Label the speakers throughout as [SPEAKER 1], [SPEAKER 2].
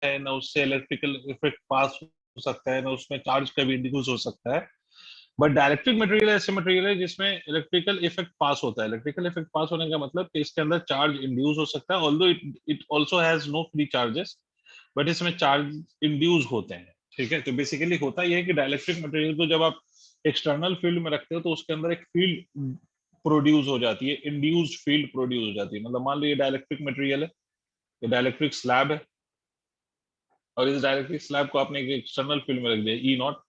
[SPEAKER 1] है, ना उससे इलेक्ट्रिकल इफेक्ट पास हो सकता है, ना उसमें चार्ज कभी इंड्यूस हो सकता है। बट डाइलेक्ट्रिक मटेरियल ऐसे मटेरियल है जिसमें इलेक्ट्रिकल इफेक्ट पास होता है। इलेक्ट्रिकल इफेक्ट पास होने का मतलब कि इसके अंदर चार्ज इंड्यूस हो सकता है, although it also has no free charges, but इसमें चार्ज इंड्यूस होते हैं। ठीक है, तो बेसिकली होता यह है कि डाइलेक्ट्रिक मटेरियल को जब आप एक्सटर्नल फील्ड में रखते हो तो उसके अंदर एक फील्ड प्रोड्यूस हो जाती है, इंड्यूस्ड फील्ड प्रोड्यूस हो जाती है। मतलब मान लो ये डाइलेक्ट्रिक मटेरियल है, ये डाइलेक्ट्रिक स्लैब है, और इस डाइलेक्ट्रिक स्लैब को आपने एक एक्सटर्नल फील्ड में रख दिया, E naught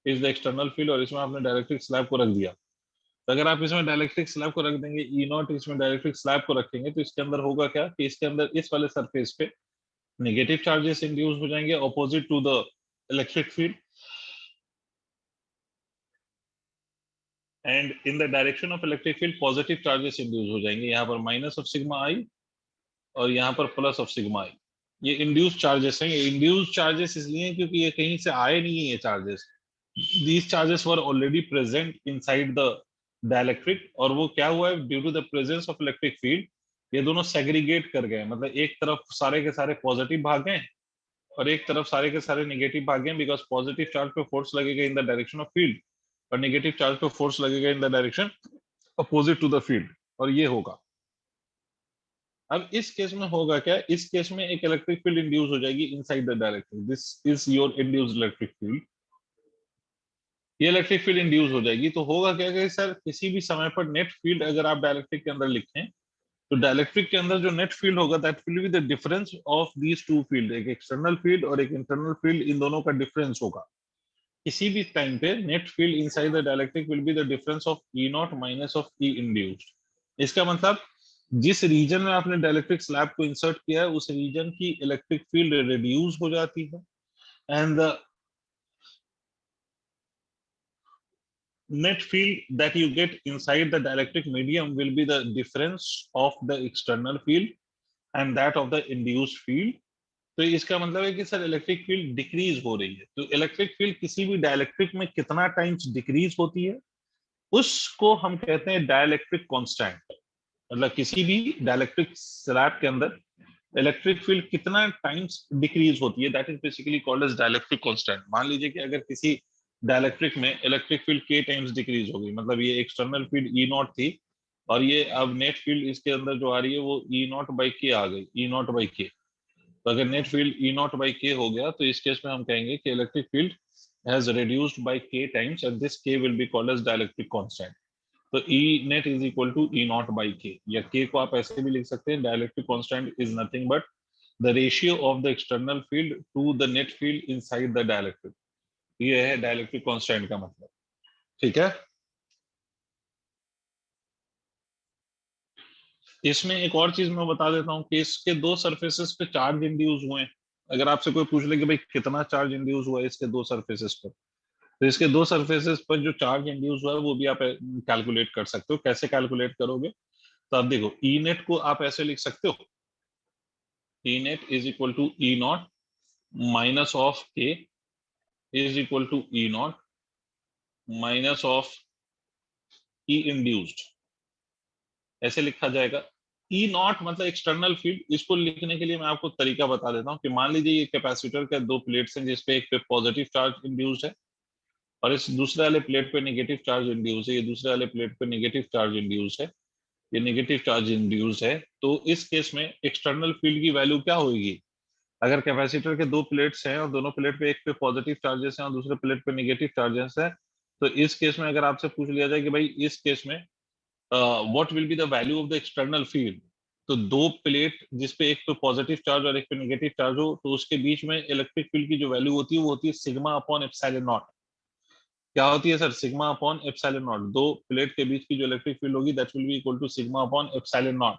[SPEAKER 1] is the external field, और इसमें आपने डाइलेक्ट्रिक स्लैब को रख दिया। तो अगर आप इसमें डाइलेक्ट्रिक स्लैब को रख देंगे, ई नॉट इसमें डाइलेक्ट्रिक स्लैब को रखेंगे, तो इसके अंदर होगा क्या कि इसके अंदर इस वाले सरफेस पे नेगेटिव चार्जेस इंड्यूस हो जाएंगे opposite to the electric field, and in the direction of electric field positive charges induce हो जाएंगे। यहाँ पर माइनस ऑफ सिग्मा आई और यहाँ पर प्लस ऑफ सिग्मा आई। ये इंड्यूस चार्जेस हैं। ये इंड्यूस चार्जेस इसलिए हैं क्योंकि ये कहीं से आए नहीं है ये charges. These charges were already present inside the dielectric, और वो क्या हुआ है, due to the presence of electric field ये दोनों सेग्रीगेट कर गए। मतलब एक तरफ सारे के सारे पॉजिटिव भाग गए और एक तरफ सारे के सारे नेगेटिव भाग गए, बिकॉज पॉजिटिव चार्ज पे फोर्स लगेगा in the direction of field और नेगेटिव चार्ज पे फोर्स लगेगा in the direction opposite to the field, और ये होगा। अब इस केस में होगा क्या, इस केस में एक इलेक्ट्रिक फील्ड इंड्यूस हो जाएगी inside the dielectric. This is your induced electric field. ये इलेक्ट्रिक फील्ड इंड्यूस हो जाएगी तो होगा क्या कि सर किसी भी समय पर नेट फील्ड अगर आप डाइलेक्ट्रिक के अंदर लिखें तो डाइलेक्ट्रिक के अंदर जो नेट फील्ड होगा that will be the difference of these two field. एक एक्सटर्नल फील्ड और एक इंटरनल फील्ड, इन दोनों का डिफरेंस होगा। किसी भी टाइम पे net field inside the dielectric will be the difference of E naught minus of E induced. इसका मतलब जिस रीजन में आपने डाइलेक्ट्रिक स्लैब को इंसर्ट किया है उस रीजन की इलेक्ट्रिक फील्ड रिड्यूस हो जाती है, and the net field that you get inside the dielectric medium will be the difference of the external field and that of the induced field। तो इसका मतलब है कि सर इलेक्ट्रिक फील्ड डिक्रीज हो रही है। तो इलेक्ट्रिक फील्ड किसी भी डाइलेक्ट्रिक में कितना टाइम्स डिक्रीज होती है उसको हम कहते हैं डाइलेक्ट्रिक कांस्टेंट। मतलब किसी भी डाइलेक्ट्रिक स्लैब के अंदर इलेक्ट्रिक फील्ड कितना टाइम्स डिक्रीज होती है, that is basically called as dielectric constant. मान लीजिए कि अगर किसी डाइलेक्ट्रिक में इलेक्ट्रिक फील्ड के टाइम्स डिक्रीज हो गई, मतलब ये एक्सटर्नल फील्ड ई नॉट थी और ये अब नेट फील्ड इसके अंदर जो आ रही है वो ई नॉट बाई के आ गई, ई नॉट बाई के। तो अगर net field E naught by के हो गया तो इस केस में हम कहेंगे कि electric field has reduced by K times and this K will be called as dielectric constant. तो E net is equal to E naught by K, या के को आप ऐसे भी लिख सकते हैं, dielectric constant is nothing but the ratio of the external field to the net field inside the dielectric। ये है डाइलेक्ट्रिक कांस्टेंट का मतलब। ठीक है, इसमें एक और चीज मैं बता देता हूं कि इसके दो सरफेसेस पे चार्ज इंड्यूस हुए हैं। अगर आपसे कोई पूछ ले कि भाई कितना चार्ज इंड्यूस हुआ है इसके दो सरफेसेस पर, तो इसके दो सरफेसेस पर जो चार्ज इंड्यूस हुआ है वो भी आप कैलकुलेट कर सकते हो। कैसे कैलकुलेट करोगे, तो आप देखो ई नेट को आप ऐसे लिख सकते हो, E net is equal to E naught minus of K is equal to E naught minus of E induced, ऐसे लिखा जाएगा। ई नॉट मतलब एक्सटर्नल फील्ड। इसको लिखने के लिए मैं आपको तरीका बता देता हूँ कि मान लीजिए ये कैपेसिटर के दो प्लेट्स हैं जिसपे एक पे पॉजिटिव चार्ज इंड्यूस्ड है और इस दूसरे वाले प्लेट पे नेगेटिव चार्ज इंड्यूस है, ये दूसरे वाले प्लेट पे नेगेटिव चार्ज इंड्यूस है, ये नेगेटिव चार्ज इंड्यूस है। तो इस केस में एक्सटर्नल फील्ड की वैल्यू क्या होगी, अगर कैपेसिटर के दो प्लेट्स हैं और दोनों प्लेट पे एक पे पॉजिटिव चार्जेस हैं और दूसरे प्लेट पे नेगेटिव चार्जेस है, तो इस केस में अगर आपसे पूछ लिया जाए कि भाई इस केस में what will be the value of the external field, तो दो प्लेट जिसपे एक पे पॉजिटिव चार्ज और एक पे नेगेटिव चार्ज हो तो उसके बीच में इलेक्ट्रिक फील्ड की जो वैल्यू होती है वो होती है सिग्मा अपॉन एप्सिलॉन नॉट। क्या होती है sir, sigma upon epsilon naught. दो प्लेट के बीच की जो इलेक्ट्रिक फील्ड होगी that will be equal to sigma upon epsilon naught.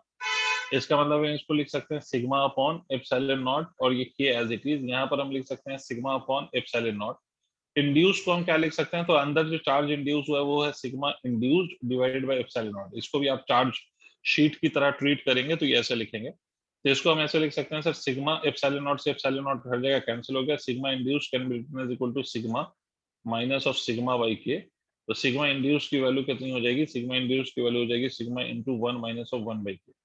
[SPEAKER 1] इसका मतलब है इसको लिख सकते हैं सिग्मा अपॉन एप्सिलॉन नॉट और ये के एज इट इज, यहाँ पर हम लिख सकते हैं sigma upon epsilon not. Induce को हम क्या लिख सकते हैं, तो अंदर जो चार्ज इंड्यूस हुआ है वो है sigma induced divided by epsilon not. इसको भी आप चार्ज शीट की तरह ट्रीट करेंगे तो ये ऐसे लिखेंगे। तो इसको हम ऐसे लिख सकते हैं सर, सिग्मा एप्सिलॉन नॉट से एप्सिलॉन नॉट हर जगह कैंसिल हो गया, sigma induced can be written as equal to sigma minus of sigma by K. तो सिग्मा इंड्यूस की वैल्यू कितनी हो जाएगी, सिग्मा इंड्यूस की वैल्यू हो जाएगी sigma into 1 minus of 1 by के।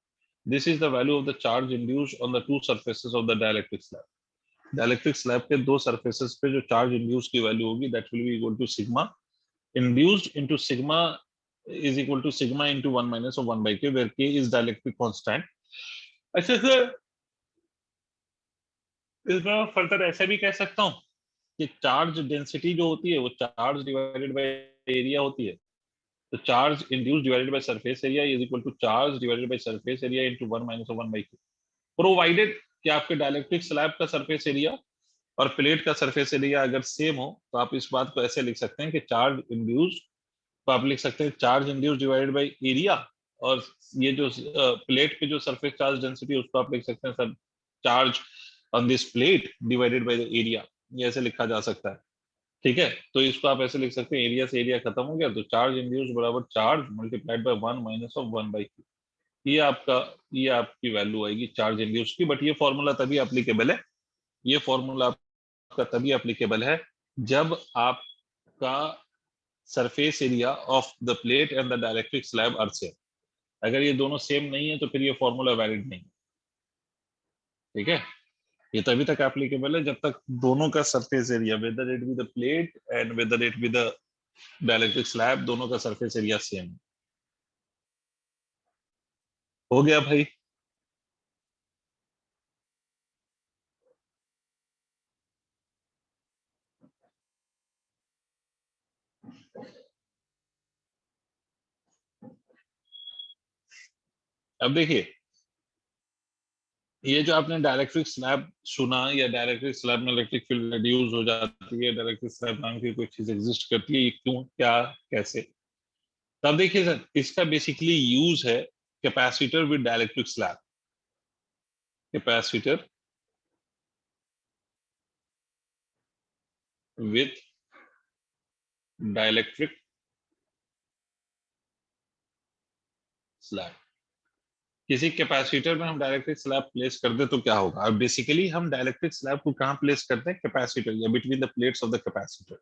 [SPEAKER 1] This is the value of the charge induced on the two surfaces of the dielectric slab। Dielectric slab के दो सरफेसेस पे जो चार्ज इंड्यूस की वैल्यू होगी that will be equal to sigma induced into sigma is equal to sigma into 1 minus of 1 by k where k is dielectric constant. अच्छा sir, इसमें मैं further ऐसे भी कह सकता हूँ कि चार्ज डेंसिटी जो होती है वो चार्ज डिवाइडेड बाय एरिया होती है। तो charge induce divided by surface area is equal to charge divided by surface area into 1 minus of 1 by k, provided कि आपके डाइलेक्ट्रिक स्लैब का सरफेस एरिया और प्लेट का सरफेस एरिया अगर same हो तो आप इस बात को ऐसे लिख सकते हैं कि चार्ज इंड्यूस, तो आप लिख सकते हैं charge induce divided by area, और ये जो प्लेट पे जो सरफेस चार्ज डेंसिटी है उसको आप लिख सकते हैं sir charge on this plate divided by the area, ये ऐसे लिखा जा सकता है। ठीक है, तो इसको आप ऐसे लिख सकते हैं एरिया से एरिया खत्म हो गया तो चार्ज इंड्यूस बराबर charge multiplied by 1 minus of 1 by q, ये आपका, ये आपकी वैल्यू आएगी चार्ज इंड्यूस की। बट ये फॉर्मूला तभी एप्लीकेबल है, ये फॉर्मूला आपका तभी एप्लीकेबल है जब आपका surface area of the plate and the dielectric slab are same. अगर ये दोनों सेम नहीं है तो फिर ये फॉर्मूला वैलिड नहीं है। ठीक है, ये तभी तक एप्लीकेबल है जब तक दोनों का surface area whether it be the plate and whether it be the dielectric slab दोनों का सरफेस एरिया सेम है। हो गया भाई। अब देखिए, ये जो आपने डाइलेक्ट्रिक स्लैब सुना या डाइलेक्ट्रिक स्लैब में इलेक्ट्रिक फील्ड रिड्यूस हो जाती है, डाइलेक्ट्रिक स्लैब नाम की कोई चीज एग्जिस्ट करती है, ये क्यों, क्या, कैसे, तब देखिए सर इसका बेसिकली यूज है capacitor with dielectric slab. Capacitor with dielectric slab, किसी कैपेसिटर में हम डाइलेक्ट्रिक स्लैब प्लेस कर दे तो क्या होगा। अब बेसिकली हम डाइलेक्ट्रिक स्लैब को कहाँ प्लेस करते हैं, कैपेसिटर या between the plates of the capacitor.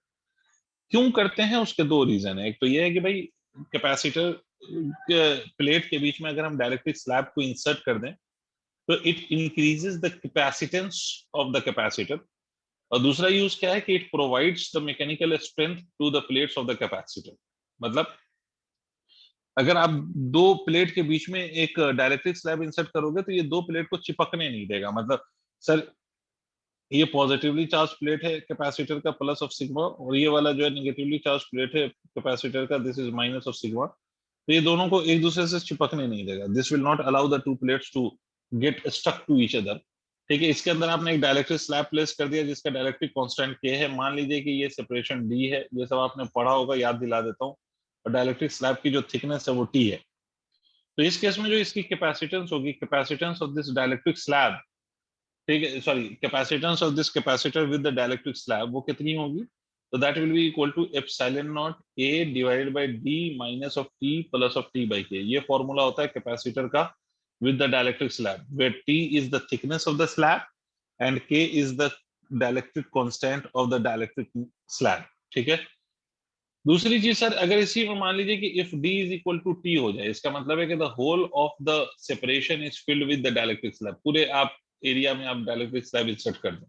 [SPEAKER 1] क्यों करते हैं, उसके दो रीजन है। एक तो ये है कि भाई कैपेसिटर प्लेट के बीच में अगर हम डाइलेक्ट्रिक स्लैब को इंसर्ट कर दें तो it increases the capacitance of the capacitor, और दूसरा यूज क्या है कि it provides the mechanical strength to the plates of the capacitor. मतलब अगर आप दो प्लेट के बीच में एक डाइलेक्ट्रिक स्लैब इंसर्ट करोगे तो ये दो प्लेट को चिपकने नहीं देगा। मतलब सर ये पॉजिटिवली चार्ज प्लेट है कैपेसिटर का प्लस ऑफ सिग्मा, और ये वाला जो है निगेटिवली चार्ज प्लेट है कैपेसिटर का, this is minus of sigma, तो ये दोनों को एक दूसरे से चिपकने नहीं देगा। This will not allow the two plates to get stuck to each other. ठीक है, इसके अंदर आपने एक डाइलेक्ट्रिक स्लैब प्लेस कर दिया जिसका डाइलेक्ट्रिक कांस्टेंट के है, मान लीजिए कि ये सेपरेशन डी है, ये सब आपने पढ़ा होगा, याद दिला देता हूँ। और डाइलेक्ट्रिक स्लैब की जो थिकनेस है वो टी है। तो इस केस में जो इसकी कैपेसिटेंस होगी, capacitance of this dielectric slab, ठीक है, sorry, capacitance of this capacitor with the dielectric slab वो कितनी होगी, तो that will be equal to epsilon naught A divided by D minus of T plus of T by K. ये formula होता है capacitor का with the dielectric slab where T is the thickness of the slab and K is the dielectric constant of the dielectric slab। ठीक है, दूसरी चीज sir, अगर इसी में मान लीजिए कि if D is equal to T हो जाए, इसका मतलब है कि the whole of the separation is filled with the dielectric slab, पूरे आप एरिया में आप dielectric slab इंसर्ट कर दें,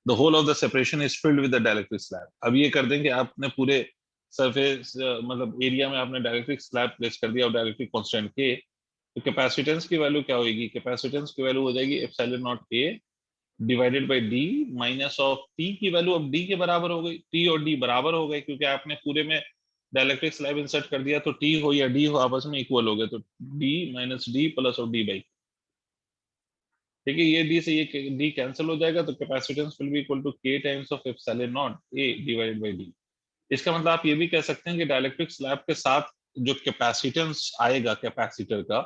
[SPEAKER 1] the whole of the separation is filled with the dielectric slab। अब ये कर दें कि आपने पूरे सरफेस मतलब एरिया में आपने डाइलेक्ट्रिक स्लैब प्लेस कर दिया और डाइलेक्ट्रिक कांस्टेंट के, तो कैपेसिटेंस की वैल्यू क्या होगी, कैपेसिटेंस की वैल्यू हो जाएगी epsilon naught A divided by D minus of T की वैल्यू अब डी के बराबर हो गई, टी और डी बराबर हो गए क्योंकि आपने पूरे में डाइलेक्ट्रिक स्लैब इंसर्ट कर दिया, तो टी हो या डी हो आपस में इक्वल हो गए, तो D minus D plus of D by. ठीक है, ये डी से ये डी कैंसिल हो जाएगा तो capacitance will be equal to K times of epsilon naught A divided by D. इसका मतलब आप ये भी कह सकते हैं कि डाइलेक्ट्रिक स्लैब के साथ जो कैपेसिटेंस आएगा कैपेसिटर का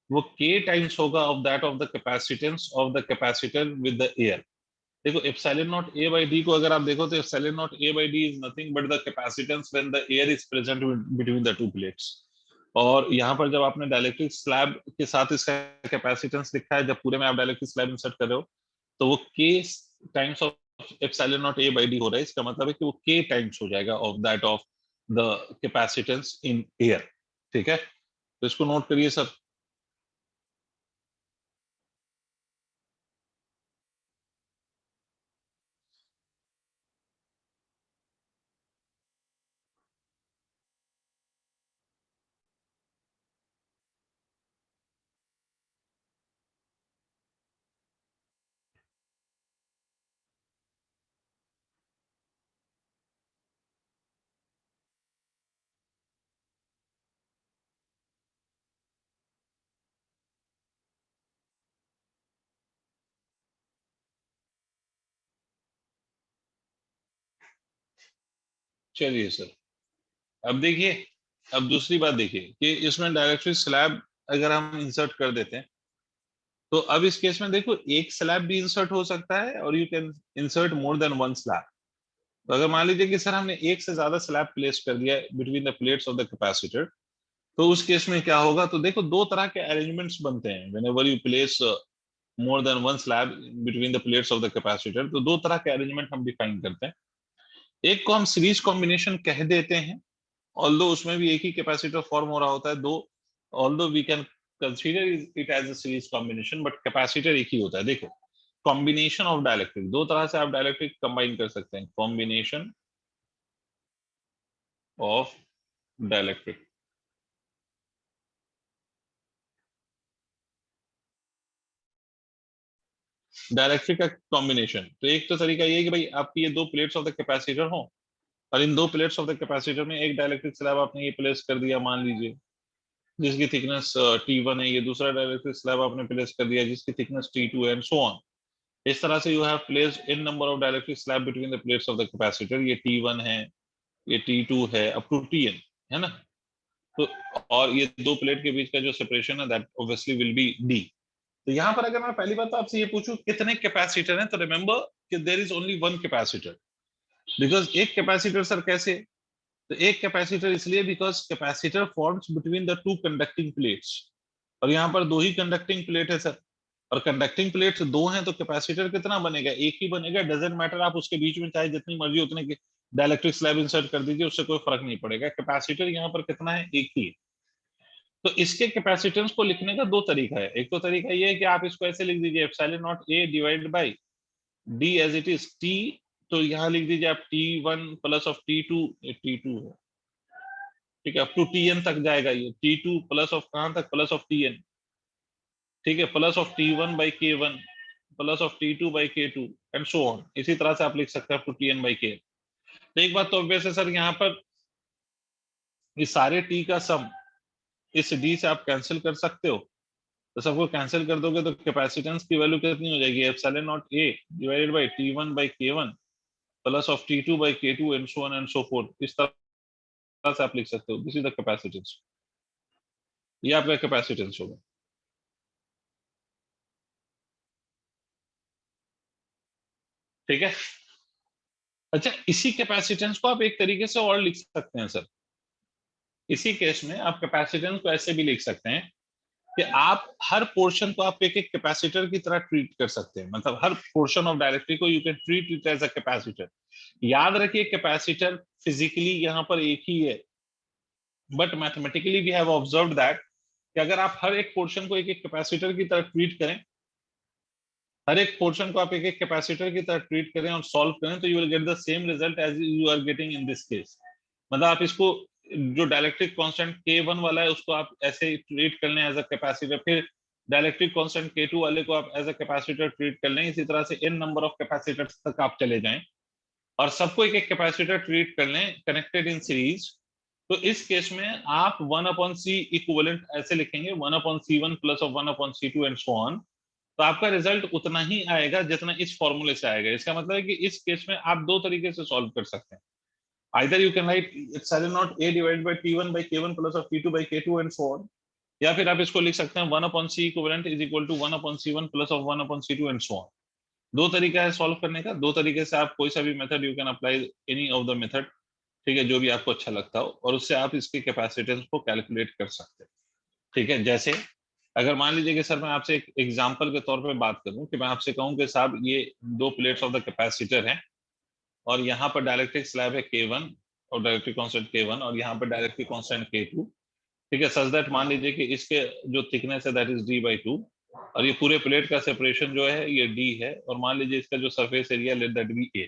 [SPEAKER 1] वो k टाइम्स होगा of that of the capacitance of the capacitor with the air. देखो epsilon naught a by d को अगर आप देखो तो epsilon naught a by d is nothing but the capacitance when the air is present between the two plates. और यहाँ पर जब आपने डाइलेक्ट्रिक स्लैब के साथ इसका कैपेसिटेंस लिखा है, जब पूरे में आप डाइलेक्ट्रिक स्लैब इंसर्ट कर रहे हो तो वो k times of epsilon naught a by d हो रहा है। इसका मतलब है कि वो k टाइम्स हो जाएगा of that of the capacitance in air. ठीक है, तो इसको नोट करिए सर। चलिए सर, अब देखिए, अब दूसरी बात देखिए कि इसमें डायरेक्टरी स्लैब अगर हम इंसर्ट कर देते हैं, तो अब इस केस में देखो एक स्लैब भी इंसर्ट हो सकता है और you can insert more than one slab. तो अगर मान लीजिए कि सर हमने एक से ज्यादा स्लैब प्लेस कर दिया between the plates of the capacitor, तो उस केस में क्या होगा, तो देखो दो तरह के अरेंजमेंट्स बनते हैं whenever you place more than one slab between the plates of the capacitor. तो दो तरह के अरेंजमेंट हम डिफाइन करते हैं। एक को हम सीरीज कॉम्बिनेशन कह देते हैं, ऑल्दो उसमें भी एक ही कैपेसिटर फॉर्म हो रहा होता है, दो although we can consider it as a series combination, but capacitor एक ही होता है। देखो, कॉम्बिनेशन ऑफ डायलेक्ट्रिक, दो तरह से आप डायलेक्ट्रिक कंबाइन कर सकते हैं, कॉम्बिनेशन ऑफ डायलेक्ट्रिक। डायलेक्ट्रिक का कॉम्बिनेशन, तो एक तो तरीका ये है कि भाई आपकी ये दो प्लेट्स ऑफ द कैपेसिटर हो, और इन दो प्लेट्स ऑफ द कैपेसिटर में एक डायलेक्ट्रिक स्लैब आपने ये प्लेस कर दिया मान लीजिए, जिसकी थिकनेस T1 है, ये दूसरा डायलेक्ट्रिक स्लैब आपने प्लेस कर दिया जिसकी थिकनेस T2 है, एंड सो ऑन। इस तरह से you have placed in number of dielectric slab between the plates of the capacitor. ये T1 है, ये T2 है, अप टू Tn, है ना। तो और ये दो प्लेट के बीच का जो सेपरेशन है that obviously will be D। तो यहाँ पर अगर मैं पहली बात तो आपसे ये पूछूं कितने कैपेसिटर हैं, तो रिमेंबर कि there is only one capacitor, because एक कैपेसिटर सर कैसे, तो एक कैपेसिटर इसलिए because capacitor forms between the two conducting plates, और यहाँ पर दो ही कंडक्टिंग प्लेट है सर, और कंडक्टिंग प्लेट्स दो हैं, तो कैपेसिटर कितना बनेगा, एक ही बनेगा। डजेंट मैटर, आप उसके बीच में चाहे जितनी मर्जी उतने की डायलेक्ट्रिक स्लैब इंसर्ट कर दीजिए, उससे कोई फर्क नहीं पड़ेगा। कैपेसिटर यहाँ पर कितना है, एक ही है। तो इसके कैपेसिटेंस को लिखने का दो तरीका है। एक तो तरीका ये है कि आप इसको ऐसे लिख दीजिए, epsilon naught A divided by D as it is T. तो यहाँ लिख दीजिए आप T1 plus of T2, T2 है, ठीक है, अप टू Tn तक जाएगा ये, T2 प्लस ऑफ कहां तक, प्लस ऑफ Tn, ठीक है, plus of T1 by K1 plus of T2 by K2 and so on. इसी तरह से आप लिख सकते हैं up to Tn by K। तो एक बात तो ऑब्वियस है सर, यहाँ पर इस सारे T का सम इस D से आप कैंसिल कर सकते हो। तो सबको कैंसिल कर दोगे तो कैपेसिटेंस की वैल्यू कितनी हो जाएगी, epsilon naught A divided by T1 by K1 plus of T2 by K2 and so on and so fourth. इस तरह से आप लिख सकते हो, दिस इज द कैपेसिटेंस। ये आपका कैपेसिटेंस होगा, ठीक है। अच्छा, इसी कैपेसिटेंस को आप एक तरीके से और लिख सकते हैं सर। इसी केस में आप कैपेसिटेंस को ऐसे भी लिख सकते हैं कि आप हर पोर्शन को आप एक एक कैपेसिटर की तरह ट्रीट कर सकते हैं, मतलब हर पोर्शन ऑफ डायरेक्टरी को you can treat it as a capacitor. याद रखिए कैपेसिटर फिजिकली यहाँ पर एक ही है, but mathematically we have observed that कि अगर आप हर एक पोर्शन को एक एक कैपेसिटर की तरह ट्रीट करें, हर एक पोर्शन को आप एक एक कैपेसिटर की तरह ट्रीट करें और सॉल्व करें, तो you will get the same result as you are getting in this case. मतलब आप इसको जो डायलेक्ट्रिक कांस्टेंट K1 वाला है उसको आप ऐसे ट्रीट कर लें एज अ कैपेसिटर, फिर डायलेक्ट्रिक कांस्टेंट K2 वाले को आप एज अ कैपेसिटर ट्रीट कर लें, इसी तरह से n नंबर ऑफ कैपेसिटर्स तक आप चले जाएं और सबको एक एक कैपेसिटर ट्रीट कर लें कनेक्टेड इन सीरीज। तो इस केस में आप 1/c इक्विवेलेंट ऐसे लिखेंगे, 1/c1 plus of 1/c2 and so on. तो आपका रिजल्ट उतना ही आएगा जितना इस फॉर्मूले से आएगा। इसका मतलब है कि इस केस में आप दो तरीके से सॉल्व कर सकते हैं। Either you can write epsilon naught a divided by T1 by K1 plus of T2 by K2 and so on, या फिर आप इसको लिख सकते हैं 1/c equivalent is equal to 1/c1 plus of 1/c2 and so on. दो तरीका है सॉल्व करने का, दो तरीके से आप कोई सा भी method you can apply any of the method, ठीक है, जो भी आपको अच्छा लगता हो, और उससे आप इसके कैपेसिटेंस को कैलकुलेट कर सकते हैं, ठीक है। जैसे अगर मान लीजिए कि सर मैं आपसे एक एग्जांपल के तौर पे बात करूं कि मैं आपसे कहूं कि साहब ये दो प्लेट्स ऑफ द कैपेसिटर हैं और यहाँ पर डायलेक्ट्रिक स्लैब है K1 और डायलेक्ट्रिक कांस्टेंट K1 और यहाँ पर डायलेक्ट्रिक कांस्टेंट K2, ठीक है। सच दैट मान लीजिए कि इसके जो थिकनेस है दैट इज D/2 और ये पूरे प्लेट का सेपरेशन जो है ये D है, और मान लीजिए इसका जो surface area let that be A।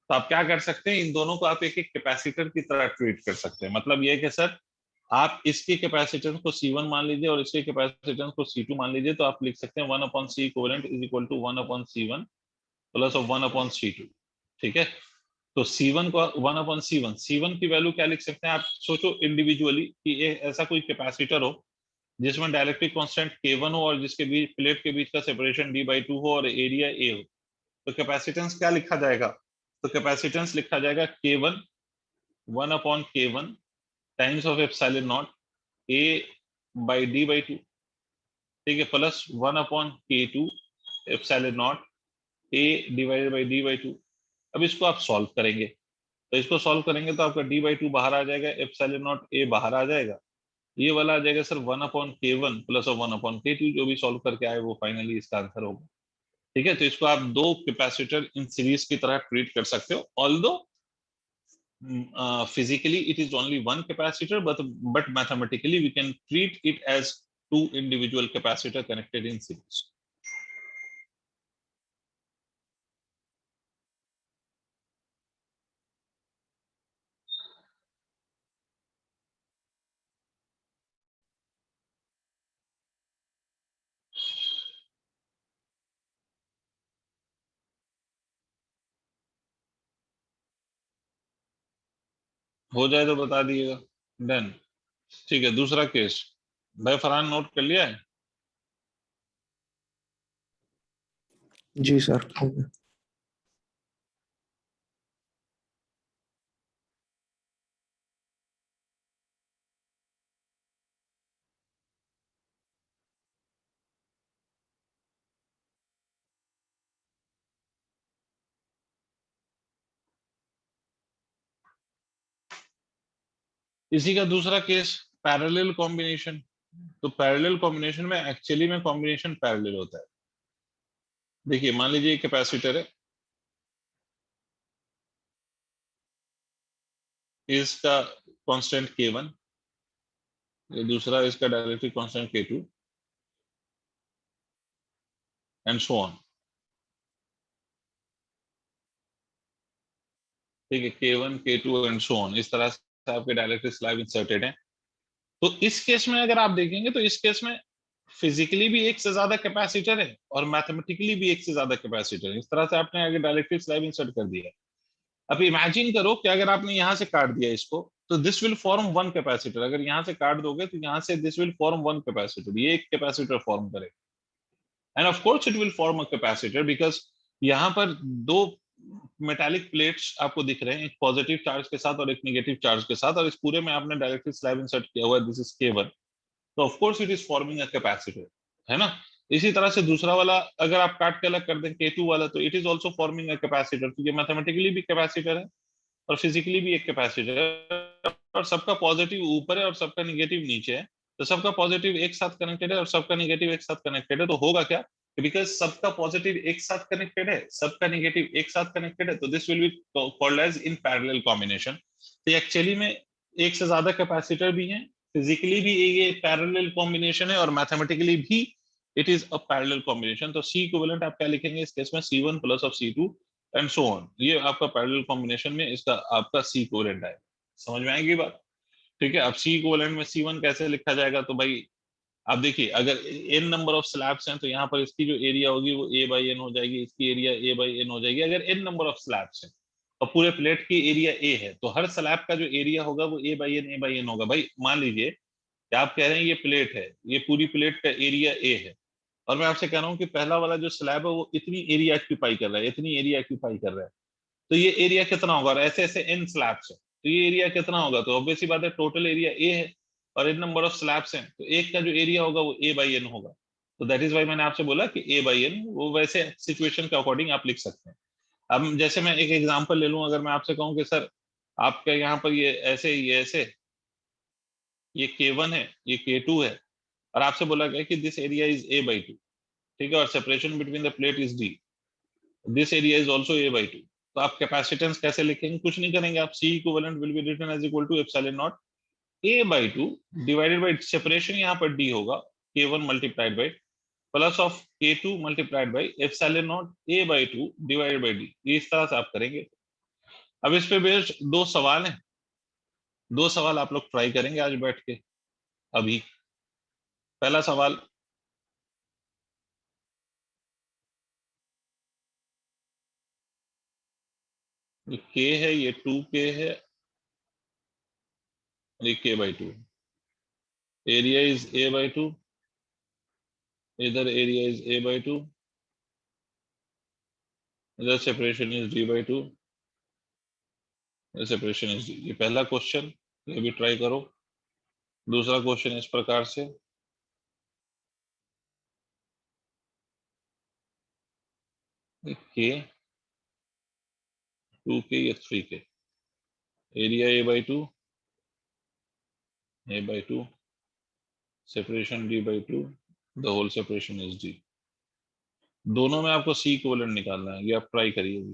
[SPEAKER 1] तो आप क्या कर सकते हैं, इन दोनों को आप एक एक कैपेसिटर की तरह ट्रीट कर सकते हैं। मतलब ये है कि सर आप इसकी कैपेसिटेंस को C1 मान लीजिए और इसके कैपेसिटेंस को C2 मान लीजिए, तो आप लिख सकते हैं 1/c equivalent is equal to 1/c1 plus of 1/c2, ठीक है। तो C1 को 1/c1, C1 की वैल्यू क्या लिख सकते हैं, आप सोचो इंडिविजुअली कि ये ऐसा कोई कैपेसिटर हो जिसमें डायलेक्ट्रिक कांस्टेंट K1 हो और जिसके बीच प्लेट के बीच का सेपरेशन D/2 हो और एरिया A हो, तो कैपेसिटेंस क्या लिखा जाएगा, तो कैपेसिटेंस लिखा जाएगा K1 1/k1 times of epsilon naught a by d/2, ठीक है, plus 1/k2 epsilon naught a divided by d/2। अब इसको आप सॉल्व करेंगे, तो इसको सॉल्व करेंगे तो आपका d/2 बाहर आ जाएगा, एप्सिलॉन नॉट a बाहर आ जाएगा, ये वाला आ जाएगा सर 1/k1 प्लस 1/k2, जो भी सॉल्व करके आए वो फाइनली इसका आंसर होगा। ठीक है, तो इसको आप दो कैपेसिटर इन सीरीज की तरह ट्रीट कर सकते हो, although physically it is only one capacitor, but mathematically we can treat it as two individual capacitor connected in series. हो जाए तो बता दिएगा। डन। ठीक है, दूसरा केस भाई फरहान नोट कर लिया है?
[SPEAKER 2] जी सर, हो गया।
[SPEAKER 1] इसी का दूसरा केस पैरेलल कॉम्बिनेशन। तो पैरेलल कॉम्बिनेशन में एक्चुअली में कॉम्बिनेशन पैरेलल होता है। देखिए मान लीजिए कैपेसिटर है, इसका कांस्टेंट K1, ये दूसरा इसका directly constant K2 and so on. ठीक है, K1 K2 and so on, इस तरह से आपके डायरेक्टली स्लैब इंसर्टेड है। तो इस केस में अगर आप देखेंगे तो इस केस में फिजिकली भी एक से ज्यादा कैपेसिटर है और मैथमेटिकली भी एक से ज्यादा कैपेसिटर है। इस तरह से आपने आगे डायरेक्टली स्लैब इंसर्ट कर दिया है। अब इमेजिन करो कि अगर आपने यहां से काट दिया इसको, तो this will form one capacitor. अगर यहां से काट दोगे तो यहां से this will form one capacitor, ये एक कैपेसिटर फॉर्म करेगा। End of course it will form a capacitor because यहाँ पर दो मेटालिक प्लेट्स आपको दिख रहे हैं, एक पॉजिटिव चार्ज के साथ और एक नेगेटिव चार्ज के साथ, और इस पूरे में आपने डायरेक्टली स्लैब इंसर्ट किया हुआ है, दिस इज K1। तो of course it is forming a capacitor, है ना। इसी तरह से दूसरा वाला अगर आप काट के अलग कर दें K2 वाला, तो it is also forming a capacitor, क्योंकि मैथमेटिकली भी कैपेसिटर है और फिजिकली भी एक कैपेसिटर है, और सबका पॉजिटिव ऊपर है और सबका निगेटिव नीचे है। तो सबका पॉजिटिव एक साथ कनेक्टेड है और सबका निगेटिव एक साथ कनेक्टेड है। तो होगा क्या, बिकॉज सबका पॉजिटिव एक साथ कनेक्टेड है, सबका निगेटिव एक साथ कनेक्टेड है, तो this will be called as in parallel combination. तो एक्चुअली में एक से ज्यादा कैपेसिटर भी हैं, फिजिकली भी ये पैरेलल कॉम्बिनेशन है और मैथमेटिकली भी it is a parallel combination. तो सी इक्विवेलेंट आप क्या लिखेंगे इस केस में, C1 plus of C2 and so on. ये आपका पैरेलल कॉम्बिनेशन में इसका आपका सी इक्विवेलेंट है। समझ में आएगी बात? ठीक है, अब सी इक्विवेलेंट में C1 कैसे लिखा जाएगा, तो भाई आप देखिए अगर n नंबर ऑफ स्लैब्स हैं तो यहाँ पर इसकी जो एरिया होगी वो A/n हो जाएगी, इसकी एरिया A/n हो जाएगी। अगर n नंबर ऑफ स्लैब्स हैं और पूरे प्लेट की एरिया A है, तो हर स्लैब का जो एरिया होगा वो A/n होगा। भाई मान लीजिए कि आप कह रहे हैं ये प्लेट है, ये पूरी प्लेट का एरिया A है, और मैं आपसे कह रहा हूँ कि पहला वाला जो स्लैब है वो इतनी एरिया ऑक्यूपाई कर रहा है, इतनी एरिया ऑक्यूपाई कर रहा है, तो ये एरिया कितना होगा, और ऐसे ऐसे n स्लैब्स है, तो ये एरिया कितना होगा, तो ऑब्वियसली बात है टोटल एरिया A है और n नंबर ऑफ स्लैब्स हैं, तो एक का जो एरिया होगा वो A/n होगा। तो दैट इज वाई मैंने आपसे बोला कि A/n वो वैसे सिचुएशन के अकॉर्डिंग आप लिख सकते हैं। अब जैसे मैं एक एग्जांपल ले लूं, अगर मैं आपसे कहूं कि सर आपके यहाँ पर ये ऐसे, ये ऐसे, ये K1 है, ये K2 है, और आपसे बोला गया कि दिस एरिया इज A/2, ठीक है, और separation between the plate is D, this area is also A/2। तो आप कैपेसिटेंस कैसे लिखेंगे, कुछ नहीं करेंगे आप, C equivalent will be written as equal to epsilon naught A/2 divided by separation, यहाँ पर D होगा, K1 multiplied by plus of K2 multiplied by epsilon naught A/2 divided by D। ये इस तरह से आप करेंगे। अब इस पे बेस्ड दो सवाल हैं, दो सवाल आप लोग ट्राई करेंगे आज बैठ के। अभी पहला सवाल, ये K है, ये 2K है, और ये K/2। एरिया इज A/2, इधर एरिया इज A/2, इधर separation is D/2, separation is D. ये पहला क्वेश्चन, ये भी ट्राई करो। दूसरा क्वेश्चन इस प्रकार से, के 2k या 3k, area a/2, a/2, separation d/2, the whole separation is d। दोनों में आपको C इक्विवेलेंट निकालना है, ये आप ट्राई करिए।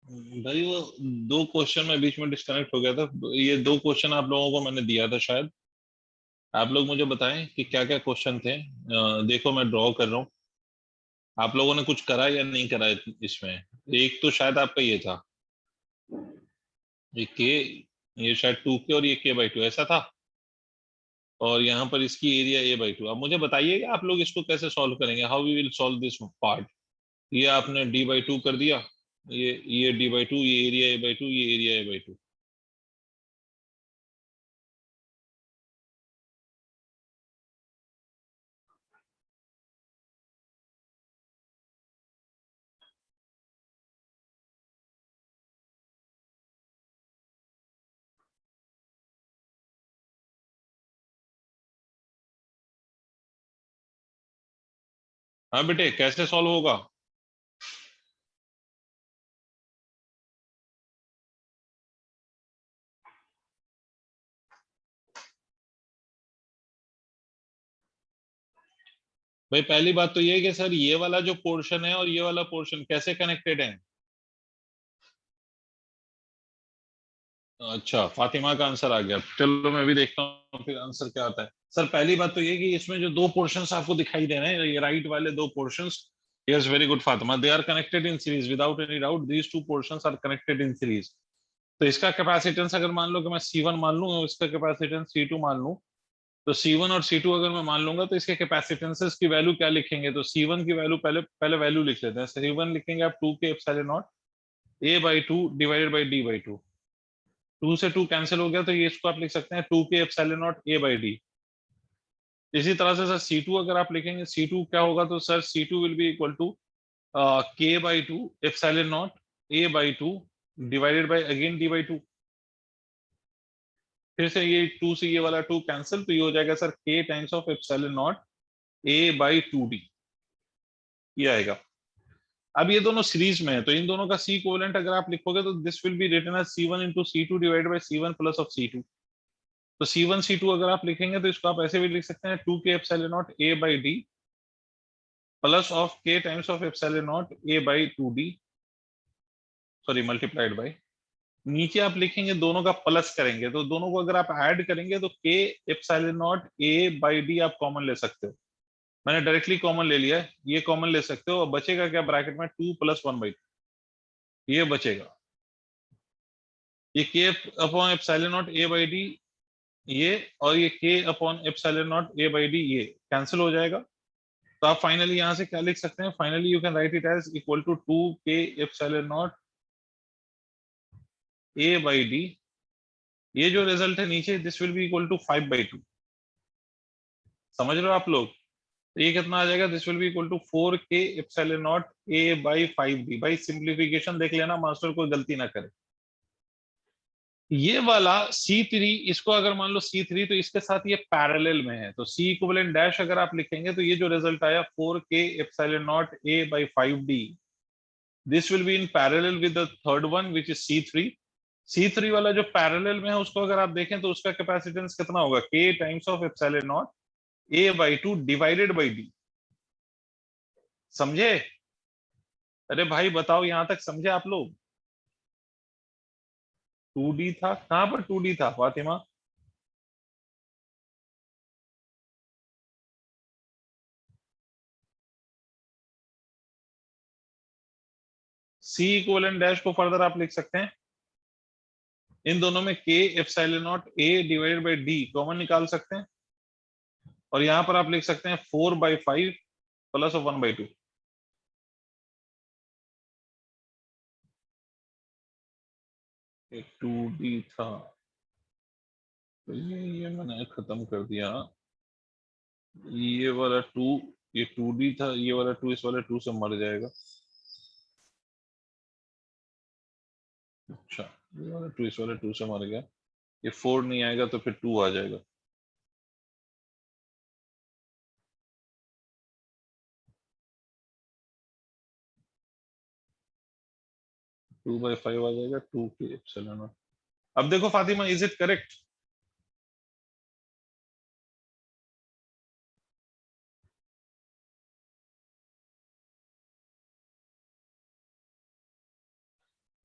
[SPEAKER 1] भाई वो दो क्वेश्चन में बीच में डिस्कनेक्ट हो गया था। ये दो क्वेश्चन आप लोगों को मैंने दिया था शायद। आप लोग मुझे बताएं कि क्या क्या क्वेश्चन थे। देखो मैं ड्रॉ कर रहा हूँ। आप लोगों ने कुछ करा या नहीं करा इसमें। एक तो शायद आपका ये था, ये के, ये शायद 2 के और ये k/2 ऐसा था। और यहाँ पर इसकी एरिया a/2। अब मुझे बताइएगा आप लोग इसको कैसे सॉल्व करेंगे, how we will solve this part. ये आपने d/2 कर दिया, ये d/2, ये एरिया a/2, ये एरिया a/2। हाँ बेटे कैसे सॉल्व होगा। भाई पहली बात तो ये है कि सर ये वाला जो पोर्शन है और ये वाला पोर्शन कैसे कनेक्टेड है। अच्छा फातिमा का आंसर आ गया, चलो मैं भी देखता हूँ फिर आंसर क्या आता है। सर पहली बात तो ये कि इसमें जो दो पोर्शंस आपको दिखाई दे रहे हैं, ये राइट वाले दो portions, yes very good Fatima, they are connected in series without any doubt, these two portions are connected in series. तो इसका कैपेसिटेंस अगर मान लो कि मैं C1 मान लूं और इसका कैपेसिटेंस C2 मान लूं, तो C1 और C2 अगर मैं मान लूंगा तो इसके कैपेसिटेंसेस की वैल्यू क्या लिखेंगे। तो C1 की वैल्यू पहले पहले वैल्यू लिख लेते हैं। C1 लिखेंगे आप 2k/0 a/2 divided by d/2। 2 से 2 कैंसिल हो गया तो ये इसको आप लिख सकते हैं 2k/0 a/d। इसी तरह से सर C2 अगर आप लिखेंगे, C2 क्या होगा, तो sir C2 will be equal to k/2 epsilon naught a/2 divided by again d/2। फिर से ये 2 से ये वाला 2 कैंसिल, तो ये हो जाएगा sir k times of epsilon not a/2d, ये आएगा। अब ये दोनों सीरीज में है तो इन दोनों का सी इक्विवेलेंट अगर आप लिखोगे तो this will be written as C1 into C2 divided by C1 plus of C2। तो C1 C2 अगर आप लिखेंगे तो इसको आप ऐसे भी लिख सकते हैं 2k epsilon naught a/d plus of k times of epsilon not a/2d, sorry multiplied by, नीचे आप लिखेंगे दोनों का प्लस करेंगे तो दोनों को अगर आप ऐड करेंगे तो k एप्सिलॉन नॉट a/d आप कॉमन ले सकते हो। मैंने डायरेक्टली कॉमन ले लिया है, ये कॉमन ले सकते हो और बचेगा क्या ब्रैकेट में 2 + 1/2, ये बचेगा। ये k upon epsilon naught a/d, ये और ये k upon epsilon naught a/d ये कैंसिल हो जाएगा। तो आप फाइनली यहां से क्या लिख सकते हैं, finally you can write it as equal to 2k epsilon naught a/d। ये जो रिजल्ट है नीचे, this will be equal to 5/2। समझ रहे हो आप लोग। तो ये कितना आ जाएगा, this will be equal to 4k epsilon naught a/5d। भाई सिंप्लीफिकेशन देख लेना, मास्टर कोई गलती ना करे। ये वाला C3, इसको अगर मान लो C3 तो इसके साथ ये पैरेलल में है, तो C इक्विवेलेंट डैश अगर आप लिखेंगे तो ये जो रिजल्ट आया 4k epsilon naught a/5d, this will be in parallel with the third one which is C3। C3 वाला जो पैरेलल में है उसको अगर आप देखें तो उसका कैपेसिटेंस कितना होगा, k times of epsilon naught a/2 divided by d। समझे। अरे भाई बताओ यहां तक समझे आप लोग। 2d था, कहां पर 2d था फातिमा। C इक्विवेलेंट डैश को फर्दर आप लिख सकते हैं, इन दोनों में k epsilon naught a divided by d common निकाल सकते हैं और यहां पर आप लिख सकते हैं 4/5 प्लस ऑफ 1/2। 2d था तो ये मैंने खत्म कर दिया। ये वाला 2, ये 2d था, ये वाला 2 इस वाले 2 से मर जाएगा। अच्छा, ये वाला 2 इस वाले 2 से मर गया, ये 4 नहीं आएगा तो फिर 2 आ जाएगा। 2/5 आ जाएगा, 2k एप्सिलॉन नॉट। अब देखो फातिमा, इज इट करेक्ट।